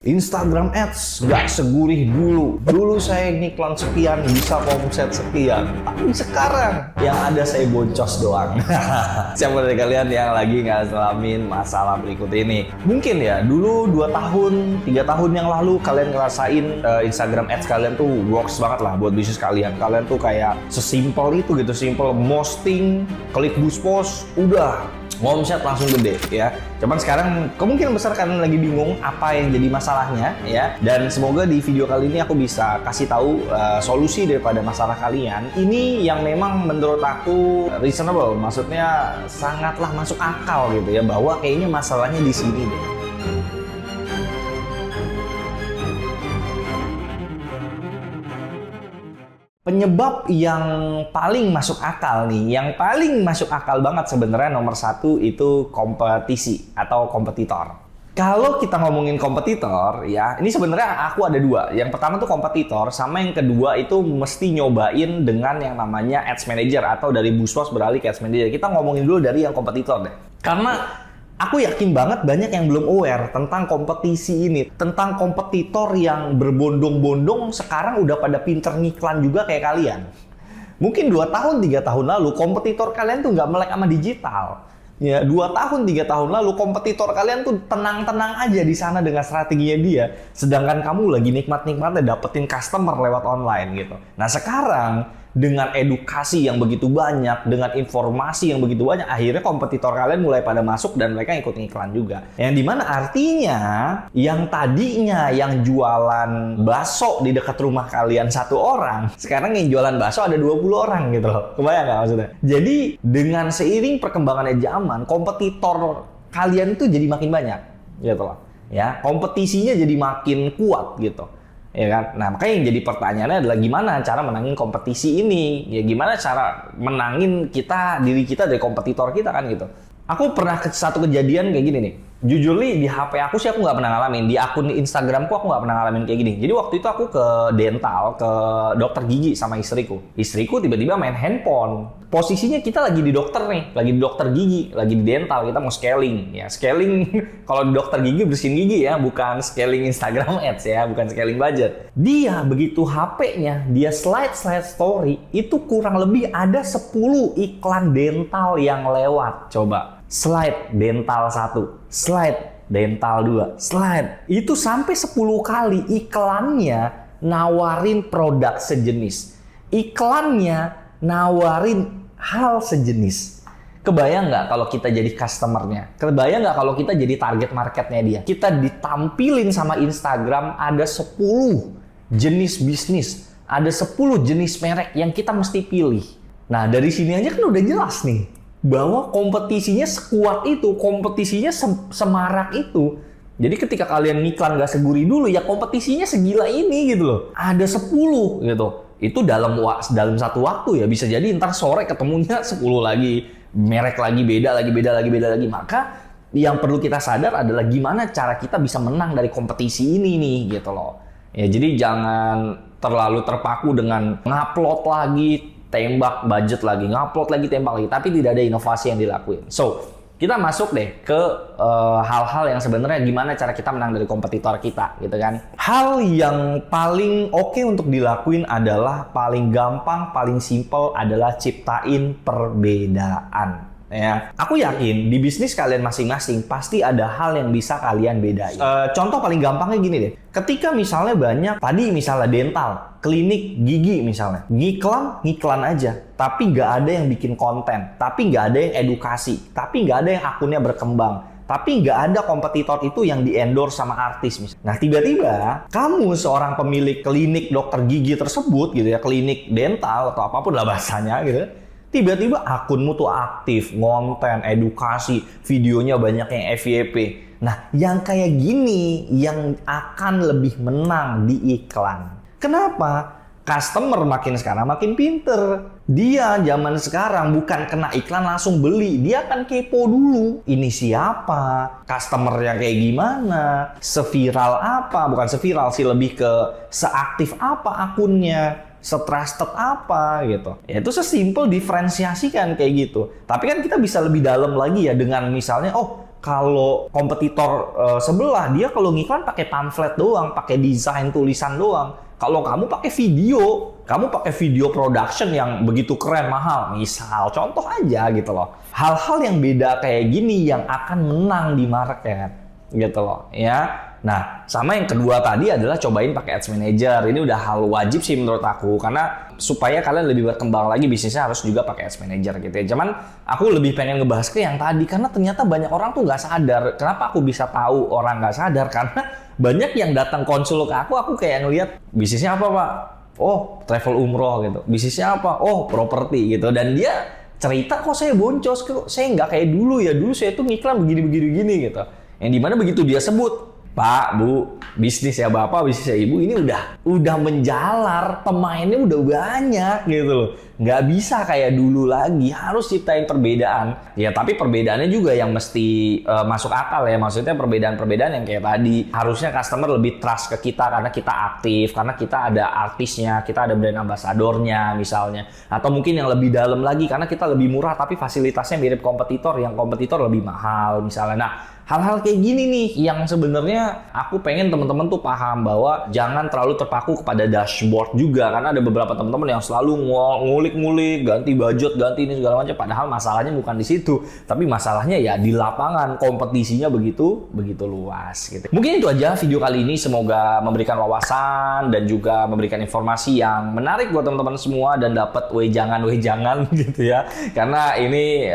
Instagram Ads nggak segurih dulu. Dulu saya ngiklan sekian bisa omset sekian. Tapi sekarang yang ada saya boncos doang. Siapa dari kalian yang lagi ngalamin masalah berikut ini? Mungkin ya dulu 2 tahun, 3 tahun yang lalu kalian ngerasain Instagram Ads kalian tuh works banget lah buat bisnis kalian. Kalian tuh kayak sesimpel itu gitu, simple posting, klik boost post, udah omset langsung gede ya. Cuman sekarang kemungkinan besar kalian lagi bingung apa yang jadi masalahnya ya. Dan semoga di video kali ini aku bisa kasih tahu solusi daripada masalah kalian. Ini yang memang menurut aku reasonable, maksudnya sangatlah masuk akal gitu ya, bahwa kayaknya masalahnya di sini deh. Penyebab yang paling masuk akal nih, yang paling masuk akal banget sebenarnya nomor satu itu kompetisi atau kompetitor. Kalau kita ngomongin kompetitor ya, ini sebenarnya aku ada dua. Yang pertama tuh kompetitor, sama yang kedua itu mesti nyobain dengan yang namanya Ads Manager atau dari boost post beralih ke Ads Manager. Kita ngomongin dulu dari yang kompetitor deh. Karena aku yakin banget banyak yang belum aware tentang kompetisi ini, tentang kompetitor yang berbondong-bondong sekarang udah pada pinter ngiklan juga kayak kalian. Mungkin 2 tahun, 3 tahun lalu kompetitor kalian tuh nggak melek sama digital. Ya, 2 tahun, 3 tahun lalu kompetitor kalian tuh tenang-tenang aja di sana dengan strateginya dia. Sedangkan kamu lagi nikmat-nikmatnya dapetin customer lewat online gitu. Nah sekarang dengan edukasi yang begitu banyak, dengan informasi yang begitu banyak, akhirnya kompetitor kalian mulai pada masuk dan mereka ikut ngiklan juga. Yang dimana artinya, yang tadinya yang jualan bakso di dekat rumah kalian 1 orang, sekarang yang jualan bakso ada 20 orang gitu loh. Kebayang nggak maksudnya? Jadi dengan seiring perkembangannya zaman, kompetitor kalian itu jadi makin banyak gitu loh. Ya, kompetisinya jadi makin kuat gitu. Ya kan? Nah, makanya yang jadi pertanyaannya adalah gimana cara menangin kompetisi ini? Ya gimana cara menangin diri kita dari kompetitor kita kan gitu. Aku pernah satu kejadian kayak gini nih. Jujur nih, di HP aku sih aku nggak pernah ngalamin. Di akun Instagramku aku nggak pernah ngalamin kayak gini. Jadi waktu itu aku ke dental, ke dokter gigi sama istriku. Istriku tiba-tiba main handphone. Posisinya kita lagi di dokter nih, lagi di dokter gigi, lagi di dental, kita mau scaling. Ya scaling kalau di dokter gigi bersihin gigi ya, bukan scaling Instagram Ads ya, bukan scaling budget. Dia begitu HP-nya, dia slide story, itu kurang lebih ada 10 iklan dental yang lewat. Coba. Slide dental 1, slide dental 2, slide. Itu sampai 10 kali iklannya nawarin produk sejenis. Iklannya nawarin hal sejenis. Kebayang nggak kalau kita jadi customer-nya? Kebayang nggak kalau kita jadi target marketnya dia? Kita ditampilin sama Instagram ada 10 jenis bisnis. Ada 10 jenis merek yang kita mesti pilih. Nah dari sini aja kan udah jelas nih, bahwa kompetisinya sekuat itu, kompetisinya semarak itu. Jadi ketika kalian ngiklan gak segurih dulu, ya kompetisinya segila ini gitu loh. Ada 10 gitu. Itu dalam satu waktu ya, bisa jadi ntar sore ketemunya 10 lagi. Merek lagi, beda lagi. Maka yang perlu kita sadar adalah gimana cara kita bisa menang dari kompetisi ini nih gitu loh. Ya jadi jangan terlalu terpaku dengan ngupload lagi, tembak budget lagi, ngupload lagi, tembak lagi, tapi tidak ada inovasi yang dilakuin. So, kita masuk deh ke hal-hal yang sebenarnya gimana cara kita menang dari kompetitor kita, gitu kan. Hal yang paling oke untuk dilakuin adalah paling gampang, paling simple adalah ciptain perbedaan. Ya, aku yakin di bisnis kalian masing-masing pasti ada hal yang bisa kalian bedain. Contoh paling gampangnya gini deh. Ketika misalnya banyak, tadi misalnya dental, klinik gigi misalnya, ngiklan aja, tapi nggak ada yang bikin konten, tapi nggak ada yang edukasi, tapi nggak ada yang akunnya berkembang, tapi nggak ada kompetitor itu yang di-endorse sama artis misalnya. Nah tiba-tiba kamu seorang pemilik klinik dokter gigi tersebut gitu ya, klinik dental atau apapun lah bahasanya gitu, tiba-tiba akunmu tuh aktif, konten, edukasi, videonya banyak yang FYP. Nah, yang kayak gini yang akan lebih menang di iklan. Kenapa? Customer makin sekarang makin pinter. Dia zaman sekarang bukan kena iklan langsung beli. Dia akan kepo dulu. Ini siapa? Customernya kayak gimana? Seviral apa? Bukan seviral sih, lebih ke seaktif apa akunnya. Setrusted apa gitu. Ya itu sesimpel diferensiasikan kayak gitu. Tapi kan kita bisa lebih dalam lagi ya dengan misalnya, oh Kalau kompetitor sebelah dia kalau ngiklan pakai pamflet doang, pakai desain tulisan doang. Kalau kamu pakai video production yang begitu keren, mahal. Misal, contoh aja gitu loh. Hal-hal yang beda kayak gini yang akan menang di market gitu loh, ya. Nah, sama yang kedua tadi adalah cobain pakai Ads Manager. Ini udah hal wajib sih menurut aku, karena supaya kalian lebih berkembang lagi bisnisnya harus juga pakai Ads Manager gitu ya. Cuman aku lebih pengen ngebahas ke yang tadi, karena ternyata banyak orang tuh nggak sadar. Kenapa aku bisa tahu orang nggak sadar? Karena banyak yang datang konsul ke aku kayak ngeliat bisnisnya apa Pak? Oh, travel umroh gitu. Bisnisnya apa? Oh, properti gitu. Dan dia cerita, kok saya boncos, kok saya nggak kayak dulu ya. Dulu saya tuh ngiklan begini gitu. Yang dimana begitu dia sebut, Pak, Bu, bisnis ya Bapak, bisnis ya Ibu ini udah menjalar, pemainnya udah banyak gitu loh. Nggak bisa kayak dulu lagi, harus ciptain perbedaan. Ya tapi perbedaannya juga yang mesti masuk akal ya. Maksudnya perbedaan-perbedaan yang kayak tadi. Harusnya customer lebih trust ke kita karena kita aktif, karena kita ada artisnya, kita ada brand ambassadornya misalnya. Atau mungkin yang lebih dalam lagi karena kita lebih murah tapi fasilitasnya mirip kompetitor, yang kompetitor lebih mahal misalnya. Nah, hal-hal kayak gini nih yang sebenarnya aku pengen teman-teman tuh paham bahwa jangan terlalu terpaku kepada dashboard juga, karena ada beberapa teman-teman yang selalu ngulik-ngulik, ganti budget, ganti ini segala macam, padahal masalahnya bukan di situ, tapi masalahnya ya di lapangan, kompetisinya begitu luas gitu. Mungkin itu aja video kali ini, semoga memberikan wawasan dan juga memberikan informasi yang menarik buat teman-teman semua dan dapat wejangan gitu ya. Karena ini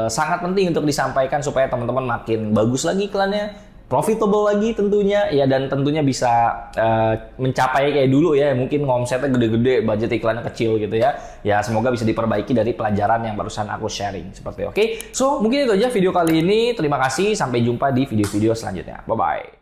sangat penting untuk disampaikan supaya teman-teman makin bagus lagi iklannya, profitable lagi tentunya ya, dan tentunya bisa mencapai kayak dulu ya, mungkin ngomsetnya gede-gede, budget iklannya kecil gitu ya. Ya semoga bisa diperbaiki dari pelajaran yang barusan aku sharing seperti oke. So mungkin itu aja video kali ini, terima kasih, sampai jumpa di video-video selanjutnya, bye bye.